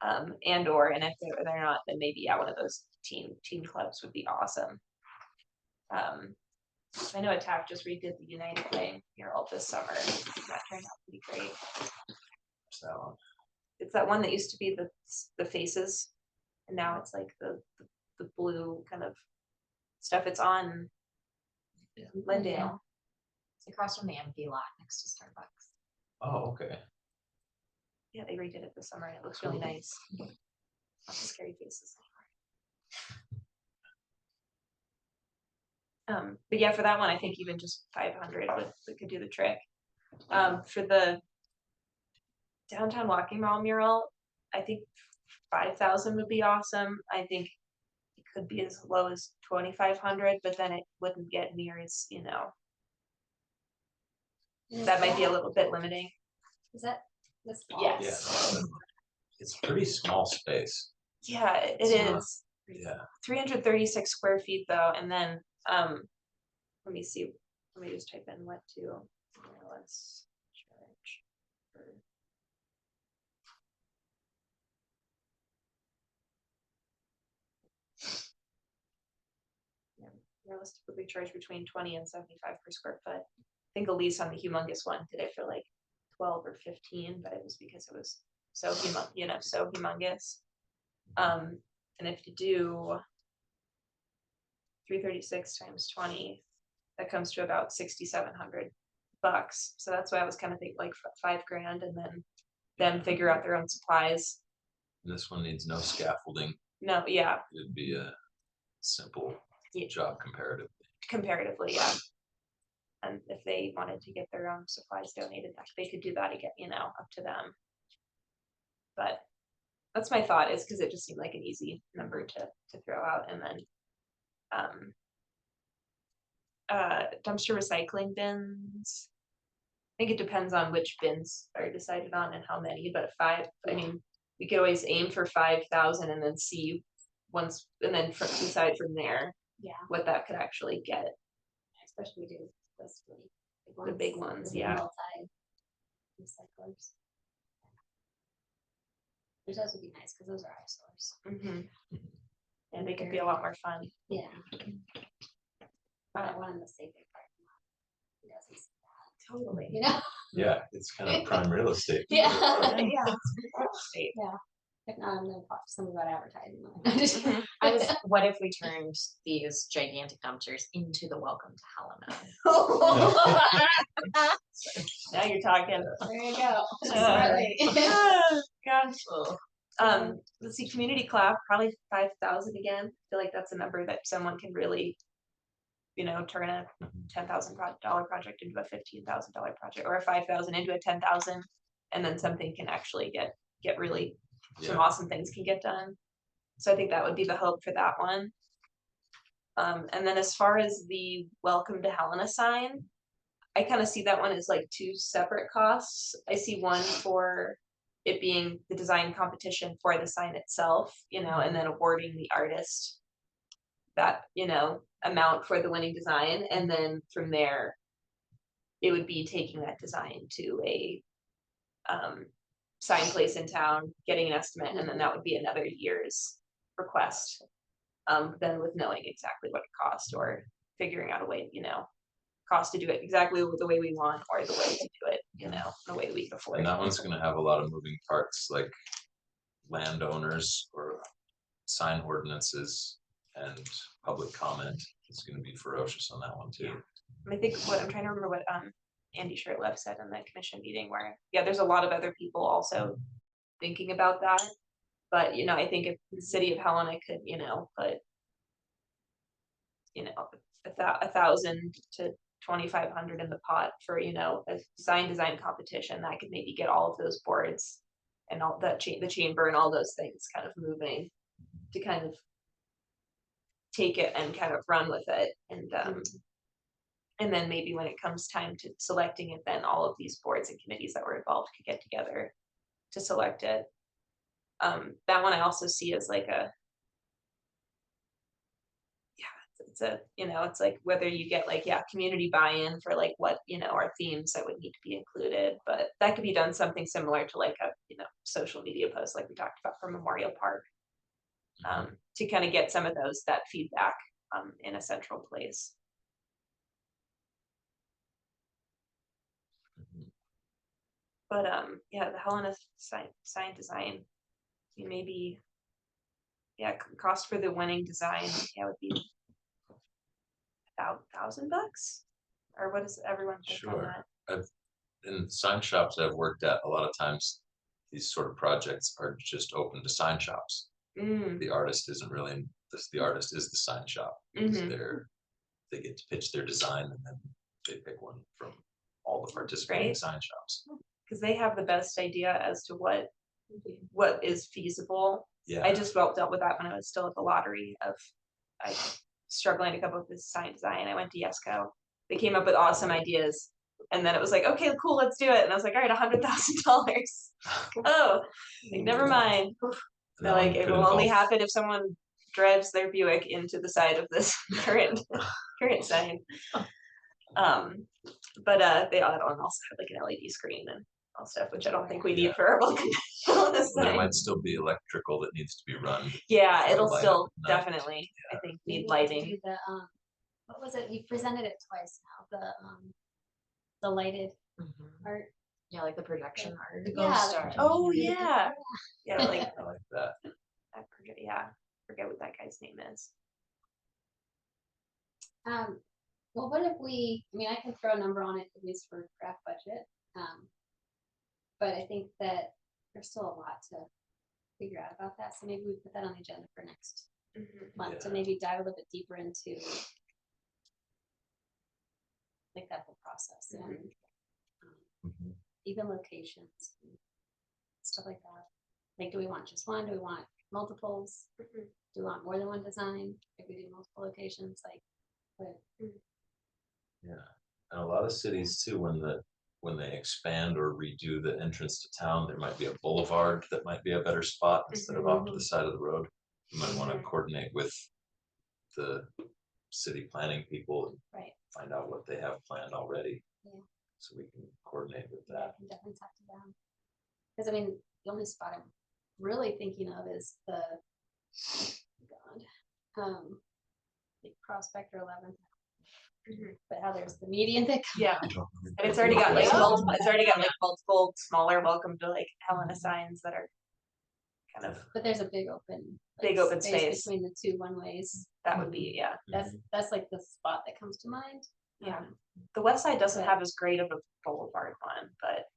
And if they're not, then maybe one of those teen clubs would be awesome. I know Attack just redid the United Way mural this summer. That turned out to be great.
What's that one?
It's that one that used to be the faces, and now it's like the blue kind of stuff. It's on Glendale.
It's across from the empty lot next to Starbucks.
Oh, okay.
Yeah, they redid it this summer, and it looks really nice. Lots of scary faces. But yeah, for that one, I think even just 500 could do the trick. For the downtown walking mall mural, I think 5,000 would be awesome. I think it could be as low as 2,500, but then it wouldn't get near as, that might be a little bit limiting.
Is that this?
Yes.
Yeah. It's pretty small space.
Yeah, it
Yeah.
is.
Yeah.
336 square feet though, and then, let me see, let me just type in what to let's charge for. Yeah, wireless typically charge between 20 and 75 per square foot. I think a lease on the humongous one did it for like 12 or 15, but it was because it was so so humongous. And if you do 336 times 20, that comes to about $6,700. So that's why I was kind of thinking like $5,000, and then them figure out their own supplies.
This one needs no scaffolding.
No, yeah,
It'd be a simple
Yeah.
job comparatively.
comparatively, yeah. And if they wanted to get their own supplies donated, they could do that again, up to them. But that's my thought, is because it just seemed like an easy number to throw out. And then dumpster recycling bins. I think it depends on which bins are decided on and how many, but 5, I mean, we could always aim for 5,000 and then see once, and then decide from there
Yeah,
what that could actually get.
especially we do those really big
The big ones,
the
yeah.
multi-recyclers. Which those would be nice, because those are eyesores.
And they could be a lot more fun.
Yeah. That one in the safety parking lot. Who doesn't see that,
Totally.
Yeah, it's kind of prime real estate.
Yeah.
Yeah.
If not, I'm gonna talk to someone about advertising.
What if we turned these gigantic dumpsters into the welcome to Helena?
Now you're talking.
There you go.
Smartly. Gosh.
Oh.
Let's see, community collab, probably 5,000 again. I feel like that's a number that someone can really, turn a $10,000 project into a $15,000 project, or a 5,000 into a 10,000, and then something can actually get really some awesome things can get done. So I think that would be the hope for that one. And then as far as the welcome to Helena sign, I kind of see that one as like 2 separate costs. I see one for it being the design competition for the sign itself, and then awarding the artist that, amount for the winning design. And then from there, it would be taking that design to a sign place in town, getting an estimate, and then that would be another year's request. Then with knowing exactly what it costs, or figuring out a way, cost to do it exactly the way we want, or the way to do it, the way we can afford.
And that one's gonna have a lot of moving parts, like landowners or sign ordinances and public comment. It's gonna be ferocious on that one too.
I think I'm trying to remember what Andy Shirtleff said in the commission meeting, where there's a lot of other people also thinking about that. But I think if the city of Helena could, put 1,000 to 2,500 in the pot for a sign design competition, that could maybe get all of those boards and all that the chamber and all those things kind of moving to kind of take it and kind of run with it. And then maybe when it comes time to selecting it, then all of these boards and committees that were involved could get together to select it. That one I also see as like it's like whether you get like, community buy-in for like what, our themes that would need to be included, but that could be done something similar to like a, social media post like we talked about for Memorial Park, to kind of get some of that feedback, in a central place. But the Helena sign design, maybe cost for the winning design would be $1,000, or what does everyone think on
Sure.
that?
In sign shops I've worked at, a lot of times these sort of projects are just open to sign shops. The artist isn't really, the artist is the sign shop, because they get to pitch their design, and then they pick one from all the participating
Right.
sign shops.
Because they have the best idea as to what is feasible.
Yeah.
I just dealt with that when I was still at the lottery of I struggling to come up with this sign design. I went to Yesco. They came up with awesome ideas. And then it was like, okay, cool, let's do it. And I was like, all right, $100,000. Oh, like, never mind. They're like, it will only happen if someone drives their Buick into the side of this current sign. But they all also have like an LED screen and all stuff, which I don't think we need for our welcome this
There
sign.
might still be electrical that needs to be run.
Yeah,
for
it'll
light
still
up at night.
definitely, I think,
We
need
need to
lighting.
do the, what was it? You presented it twice now, the lighted art.
Yeah, like the projection art.
The
Yeah,
ghost
the
star.
projection
Oh,
art.
yeah. Yeah, like,
I like that.
forget what that guy's name is.
Well, what if we, I mean, I can throw a number on it, at least for draft budget. But I think that there's still a lot to figure out about that, so maybe we put that on the agenda for next month to
Yeah.
maybe dive a little bit deeper into like that whole process and
Mhm.
even locations, and stuff like that. Like, do we want just one? Do we want multiples? Do we want more than one design? If we do multiple locations, like, what?
Yeah, and a lot of cities too, when they expand or redo the entrance to town, there might be a boulevard that might be a better spot instead of off to the side of the road. You might want to coordinate with the city planning people and
Right.
find out what they have planned already.
Yeah.
So we can coordinate with
Yeah, I
that.
can definitely talk to them. Because I mean, the only spot I'm really thinking of is the like Prospect or 11th. But how there's the median that comes.
Yeah, and it's already got like multiple smaller welcome to like Helena signs that are kind of,
But there's a big open.
Big open space.
between the two one-ways.
that would be, yeah.
That's like the spot that comes to mind.
Yeah. The west side doesn't have as great of a boulevard one, but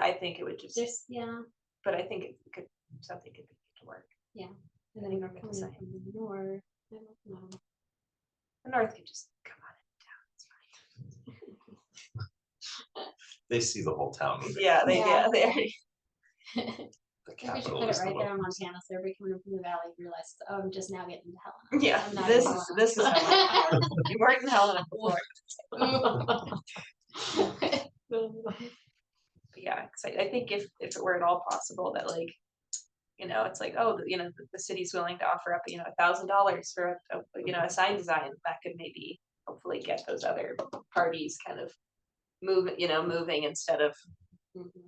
I think it would just, but I think it could, something could be to work.
And then
you
you're
don't get
coming
the
in from the north. I don't know.
The north could just come on in town,
They see the whole town.
it's fine. Yeah, they already.
The
Maybe we should
capital
put
is
it
the
right there in
locals.
Montana, so everybody coming in from the valley realizes, oh, I'm just now getting to Helena.
Yeah,
I'm not
this
in
is
Helena.
Helena. You weren't in Helena before. But yeah, 'cause I think if it were at all possible that like, you know, it's like, oh, you know, the city's willing to offer up, you know, $1,000 for a sign design, that could maybe hopefully get those other parties kind of moving instead of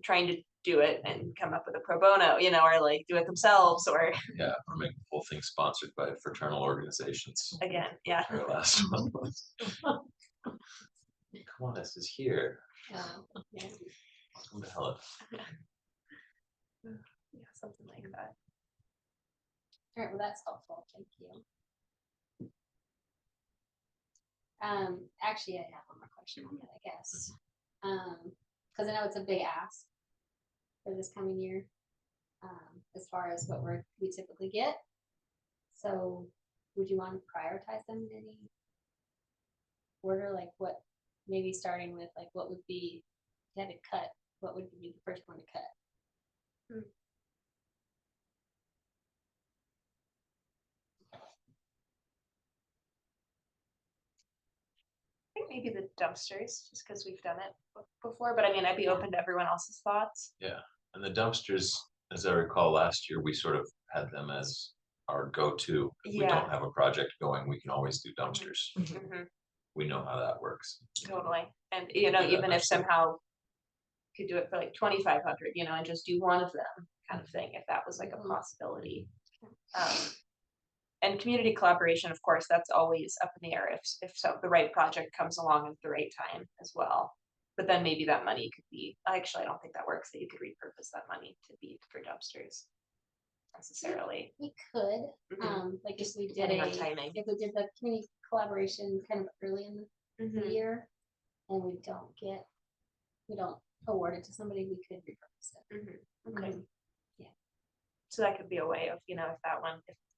trying to do it and come up with a pro bono, you know, or like do it themselves or
Yeah, or make the whole thing sponsored by fraternal organizations.
again, yeah.
Our last one was. Come on, this is here.
Yeah.
Welcome to Helena.
Yeah, something like that.
All right, well, that's helpful, thank you. Actually, I have one more question on that, I guess. Because I know it's a big ask for this coming year, as far as what we typically get. So would you want to prioritize them in any order, like what, maybe starting with like what would be, if you had to cut, what would be the first one to cut?
I think maybe the dumpsters, just because we've done it before, but I mean, I'd be open to everyone else's thoughts.
Yeah, and the dumpsters, as I recall, last year, we sort of had them as our go-to. If we
Yeah.
don't have a project going, we can always do dumpsters.
Mhm,
We know how that works.
totally, and you know,
Yeah,
even if
next time.
somehow could do it for like 2,500, you know, and just do one of them kind of thing, if that was like a possibility. And community collaboration, of course, that's always up in the air if the right project comes along at the right time as well. But then maybe that money could be, actually, I don't think that works, that you could repurpose that money to be for dumpsters necessarily.
We could,
Mhm.
like if we did
Depending on timing.
if we did the community collaboration kind of early in the
Mhm.
year, and we don't award it to somebody, we could repurpose it.
Mhm. Okay.
Yeah.
So that could be a way of, you know, if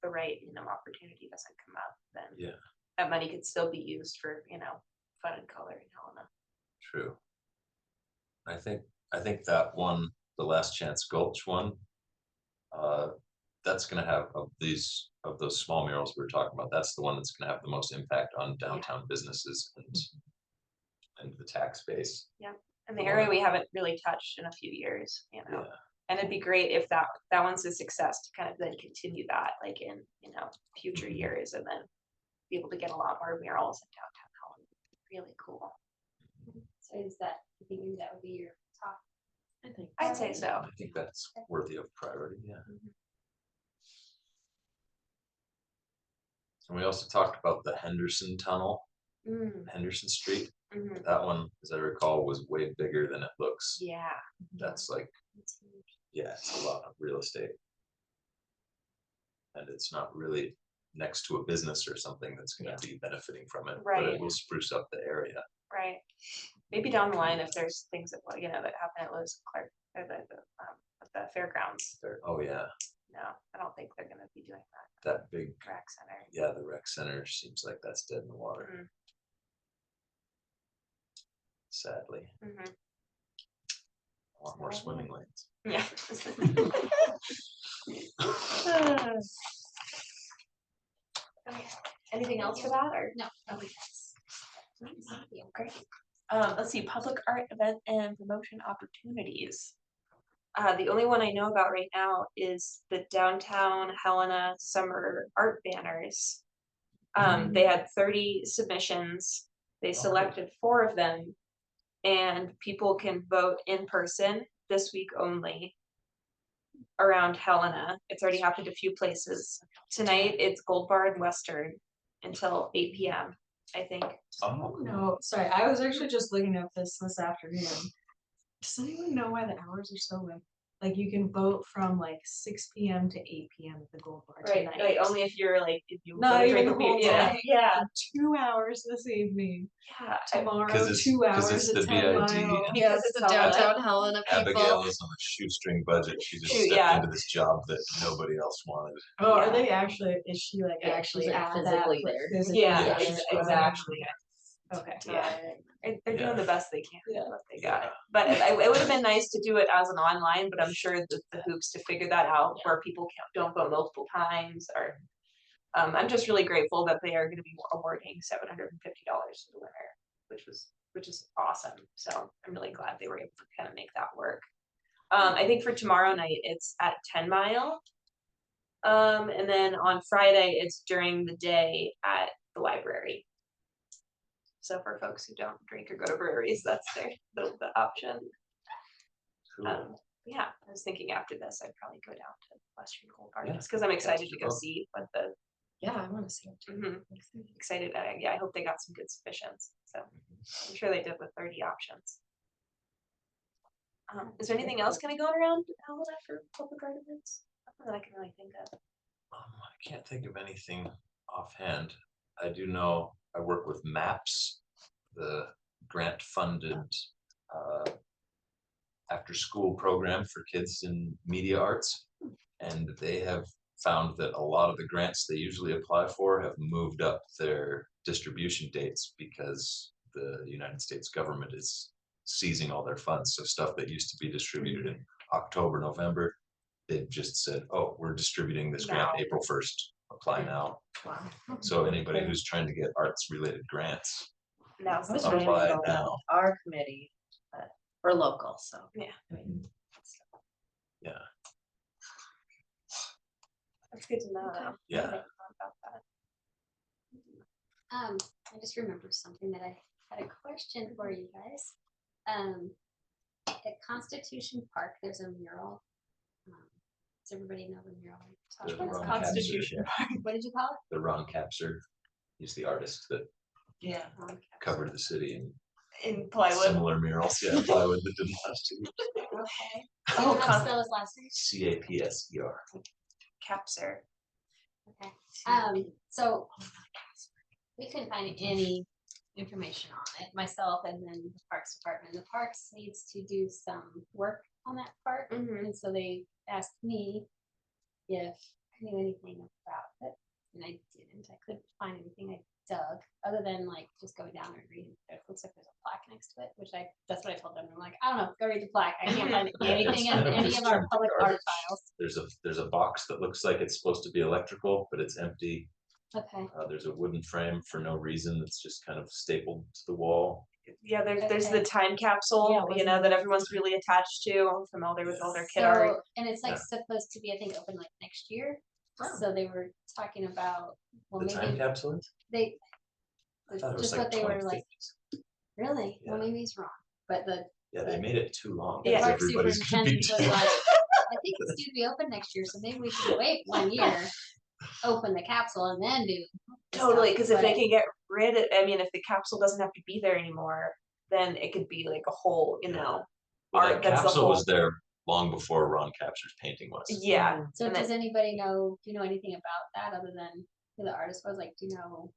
the right, you know, opportunity doesn't come up, then
Yeah.
that money could still be used for, you know, fun and color in Helena.
True. I think that one, the Last Chance Gulch one, that's gonna have of these of those small murals we were talking about, that's the one that's gonna have the most impact on downtown businesses and the tax base.
And the area we haven't really touched in a few years, you know.
Yeah.
And it'd be great if that one's a success to kind of then continue that like in, you know, future years and then be able to get a lot more murals in downtown Holland. Really cool.
So is that, you think maybe that would be your top?
I think.
I'd say so.
I think that's worthy of priority, yeah. And we also talked about the Henderson Tunnel, Henderson Street. That one, as I recall, was way bigger than it looks.
Yeah.
That's like, yeah, it's a lot of real estate. And it's not really next to a business or something that's gonna be benefiting from it, but
Right.
it will spruce up the area.
Right. Maybe down the line, if there's things that, you know, that happen at Lewis and Clark, or at the fairgrounds.
Oh, yeah,
No, I don't think they're gonna be doing that.
that big,
Rec center.
yeah, the rec center seems like that's dead in the water, sadly.
Mhm.
I want more swimming lanes.
Yeah. Okay. Anything else for that or?
No.
Okay. Great. Let's see, public art event and promotion opportunities. The only one I know about right now is the downtown Helena summer art banners. They had 30 submissions. They selected 4 of them. And people can vote in person this week only around Helena. It's already happened a few places. Tonight it's Gold Bar and Western until 8 p.m. I think.
Oh,
No, sorry, I was actually just looking at this afternoon. Does anyone know why the hours are so late? Like you can vote from like 6 p.m. to 8 p.m. at the Gold Bar
Right,
tonight.
like only if you're like if you
Not
wanna
even
drink a
the
beer.
whole
Yeah,
day.
yeah,
2 hours this evening.
yeah.
Tomorrow,
'Cause it's-
2
'cause
hours
it's
at
the
10
BID.
miles.
Because it's
the
Helena.
downtown Helena people.
Abigail is on a shoestring budget. She just
Shoot,
stepped
yeah.
into this job that nobody else wanted.
Oh,
Yeah.
are they actually? Is she like
Yeah,
actually
she's, like,
at
physically
that,
there.
physically
Yeah,
Yeah,
there?
she's
exactly.
Okay.
Yeah. They're doing
Yeah.
the best they can with what they got.
Yeah.
But it would have been nice to do it as an online, but I'm sure the hoops to figure that out where people don't vote multiple times or. I'm just really grateful that they are gonna be awarding $750 to the winner, which is awesome. So I'm really glad they were able to kind of make that work. I think for tomorrow night, it's at 10 Mile. And then on Friday, it's during the day at the library. So for folks who don't drink or go to breweries, that's the option.
Cool.
Yeah, I was thinking after this, I'd probably go down to Western Gold Bar
Yeah,
just because I'm excited to go
both.
see what the
Yeah, I wanna see it too.
excited. Yeah, I hope they got some good submissions. So I'm sure they did with 30 options. Is there anything else gonna go around Helena for public art events? Nothing that I can really think of.
I can't think of anything offhand. I do know I work with MAPS, the grant-funded after-school program for kids in media arts. And they have found that a lot of the grants they usually apply for have moved up their distribution dates because the United States government is seizing all their funds. So stuff that used to be distributed in October, November, they've just said, oh, we're distributing this grant
Now.
April 1st, apply now. So anybody who's trying to get arts related grants,
Now's
I was
the time.
wondering
apply
about
now.
our committee, but we're local, so.
Yeah.
I mean,
Yeah,
That's good to know. Though.
Yeah.
I hadn't thought about that.
I just remember something that I had a question for you guys. At Constitution Park, there's a mural. Does everybody know the mural? I'm talking
The
about?
Ron
Constitution.
Capser,
What did you call
the Ron Capser, he's the artist that
Yeah.
it?
covered the city in
In plywood.
similar murals, yeah, plywood that didn't last too.
Okay.
Oh,
How to spell his last name?
CAPSER.
Capser.
Okay. So we couldn't find any information on it, myself and then the Parks Department. The Parks needs to do some work on that part.
Mhm.
And so they asked me if I knew anything about it. And I didn't. I couldn't find anything. I dug other than like just going down there and reading. It looks like there's a plaque and next to it, that's what I told them. I'm like, I don't know, go read the plaque. I can't find
Yeah,
anything
it's
in
kind of
any
just
of our
jumped
public art
garbage.
files.
There's a box that looks like it's supposed to be electrical, but it's empty.
Okay,
There's a wooden frame for no reason that's just kind of stapled to the wall.
Yeah, there's the
Okay.
time
Yeah,
capsule,
it
you
wasn't
know, that
there.
everyone's really attached to. I'm familiar with all their kid art.
so, and it's like
Yeah.
supposed to be, I think, open like next year.
Oh.
So they were talking about, well,
The time
maybe
capsule is?
they,
I thought it was
just
like
what they were like,
2050s.
really? Well,
Yeah.
maybe he's wrong, but
Yeah, they made it too long.
the
Yeah.
because
park
everybody's gonna be
superintendent was like, I think it's due to be open next year, so maybe we should wait 1 year, open the capsule and then do. the
Totally,
stuff,
because if they
but-
can get rid of, I mean, if the capsule doesn't have to be there anymore, then it could be like a whole, you
Yeah.
know.
Well,
art
that
that's the
capsule was
whole-
there long before Ron Capture's painting was.
Yeah.
So
and
does
then-
anybody know, do you know anything about that other than who the artist was? Like, do you know?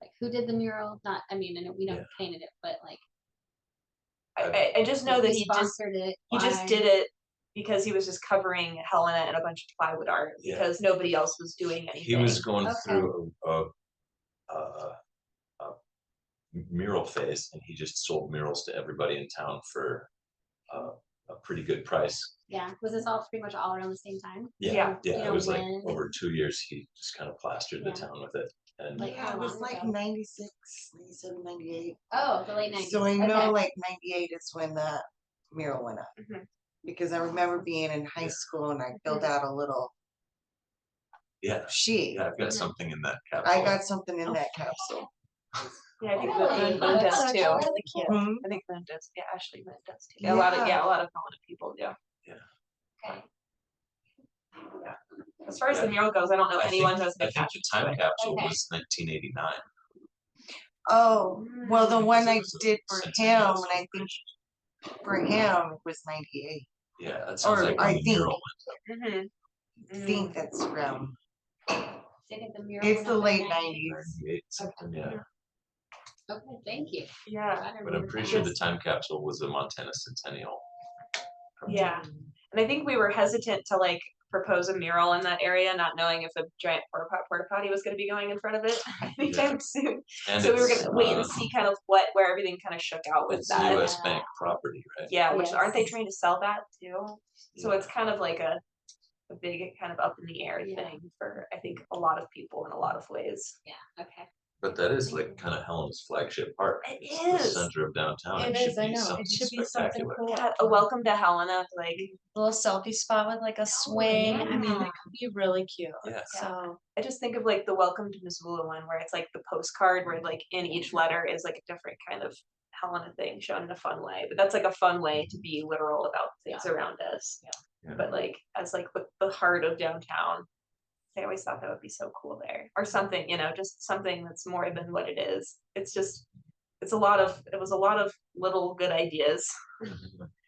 Like, who did the mural? Not, I mean, I know we know
Yeah.
who painted it, but like.
I just know
like,
that
who
he just
sponsored it.
He just
why?
did it because he was just covering Helena and a bunch of plywood art
Yeah.
because nobody else was doing anything.
He was going
Okay.
through a mural phase, and he just sold murals to everybody in town for a pretty good price.
Yeah, was this all pretty much all around the same time?
Yeah.
Yeah,
Do you
it
know
was like
when?
over 2 years, he just kind of plastered the
Yeah.
town with it. And
Like,
Yeah,
how
it was
long
like
ago?
96, 97, 98.
Oh, the late 90s.
So I know
okay.
like 98 is when the mural went up.
Mhm.
Because I remember being in high school and I filled out a little
yeah,
sheet.
yeah, I've got
Mhm.
something in that capsule.
I got something in that capsule.
Yeah, I think
Really?
Moon
That's
does
actually
too.
Really cute.
Hmm?
I think Moon does. Yeah, Ashley Moon does too. Yeah, a lot of Helena people do.
Okay.
As far as the
Yeah.
mural goes, I don't know
I
anyone
think,
who has
I
been
think the time capsule
Okay.
was 1989.
Oh, well, the one
Because it
I
was a
did for
centennial
him, and I think
celebration.
for him it was 98.
Yeah, that sounds
or
like
I
when the
think-
mural
Mm-hmm.
I think that's around.
They did the mural
It's
went
the
up in
late
90.
went, 98 something, yeah.
Okay, thank you.
Yeah.
I
But I'm
remember
pretty
that.
sure the time capsule was a Montana Centennial.
Yeah. And I think we were hesitant to like propose a mural in that area, not knowing if a giant porta potty was gonna be going in front of it anytime soon.
And
So we were
it's,
gonna wait and see kind of where everything kind of shook out with
it's
that.
US Bank property, right?
Yeah, which aren't they
Yes.
trying to sell that too? So
Yeah.
it's kind of like a big kind of up in the air
Yeah.
thing for I think a lot of people in a lot of ways.
Yeah, okay.
But that is like kind of Helena's flagship park.
It
It's the
is.
center of downtown.
It
should
is, I
be
know.
something
It should be something
spectacular.
cool.
Yeah, a welcome to Helena, like
Little selfie spot with like a swing. I mean,
yeah.
it could be really cute.
Yeah.
So
I just think of like the welcome to Missoula one where it's like the postcard where like in each letter is like a different kind of Helena thing shown in a fun way. But that's like a fun way to be literal about things around us.
Yeah.
But like as like the heart of downtown. I always thought that would be so cool there. Or something, you know, just something that's more than what it is. It was a lot of little good ideas.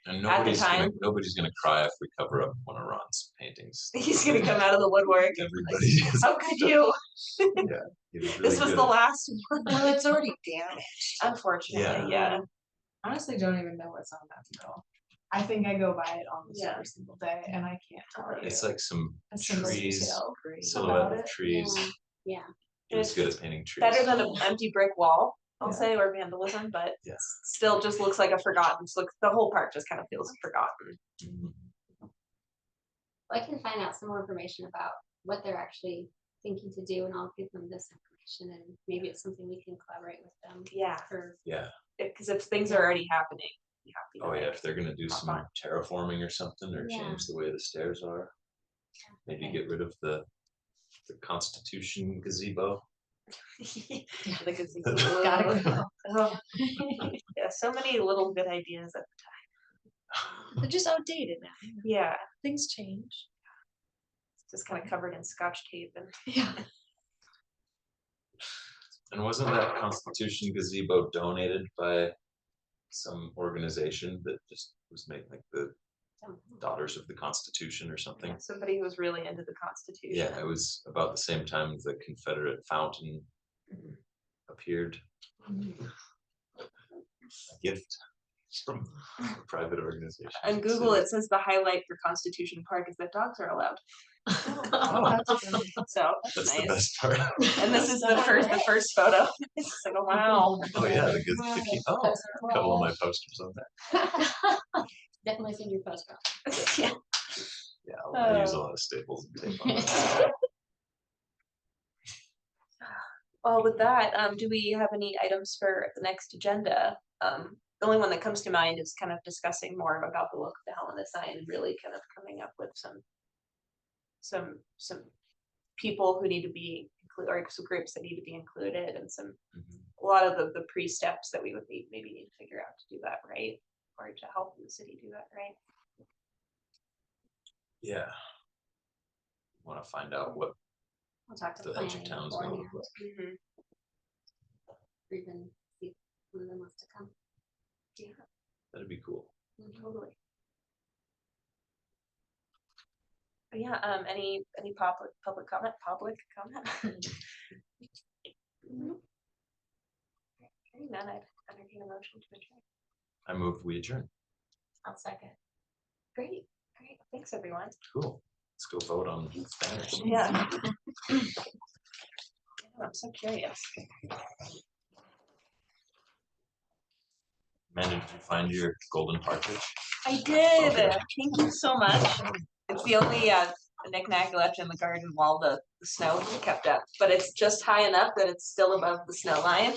And
At the
nobody's gonna cry if we cover up one of Ron's paintings.
He's gonna come out of the woodwork.
Everybody is.
How could you?
He was really
This was
good
the
at-
last one.
Well, it's already damaged.
Unfortunately, yeah.
Honestly, don't even know what's on that mural. I think I go by it almost
Yeah.
every single day, and I can't tell you
It's like some
a single
trees,
detail.
silhouette
about
of
it.
trees.
Yeah.
He was good at painting trees.
Better than an empty brick wall, I'll
Yeah.
say, or vandalism, but
Yeah.
still just looks like a forgotten, the whole park just kind of feels forgotten.
Mhm.
I can find out some more information about what they're actually thinking to do and I'll give them this information and maybe it's something we can collaborate with them
Yeah,
for.
Yeah.
because if things are already happening, you have to.
Oh yeah, if they're gonna do
Hop
some
on.
terraforming or something, or
Yeah.
change the way the stairs are. Maybe
Okay.
get rid of the Constitution gazebo.
the gazebo gotta go.
Oh. Yeah, so many little good ideas.
They're just outdated now.
Yeah,
Things change.
it's just kind of covered in scotch tape and.
Yeah.
And wasn't that Constitution gazebo donated by some organization that just was made like the Daughters of the Constitution or something?
Somebody who was really into the Constitution.
Yeah, it was about the same time the Confederate fountain appeared. A gift. from a private organization.
On Google, it says the highlight for Constitution Park is that dogs are allowed.
Oh,
So
that's
that's
the
nice.
best part.
And this is the first photo. It's like, oh, wow.
Oh, yeah, the key, oh, a couple of my posters on that.
Definitely send your post.
Yeah.
Yeah, I use a lot of staples and tape on that.
Well, with that, do we have any items for the next agenda? The only one that comes to mind is kind of discussing more about the look of the Helena sign and really kind of coming up with some people who need to be included, or some groups that need to be included, and a lot of the pre-steps that we would maybe need to figure out to do that right, or to help the city do that right.
Yeah. Want to find out what
We'll talk to
the
planning
edge of town's
before
gonna
and
look like.
even see if one of them wants to come.
That'd be cool.
Totally. But yeah, any public comment? Okay, then I'd entertain a motion to adjourn.
I moved, we adjourn.
I'll second.
Great, thanks everyone.
Cool. Let's go vote on banners.
Yeah. I'm so curious.
Amanda, did you find your golden partridge?
I did.
Okay.
Thank you so much. It's the only knick-knack left in the garden while the snow kept up, but it's just high enough that it's still above the snow line.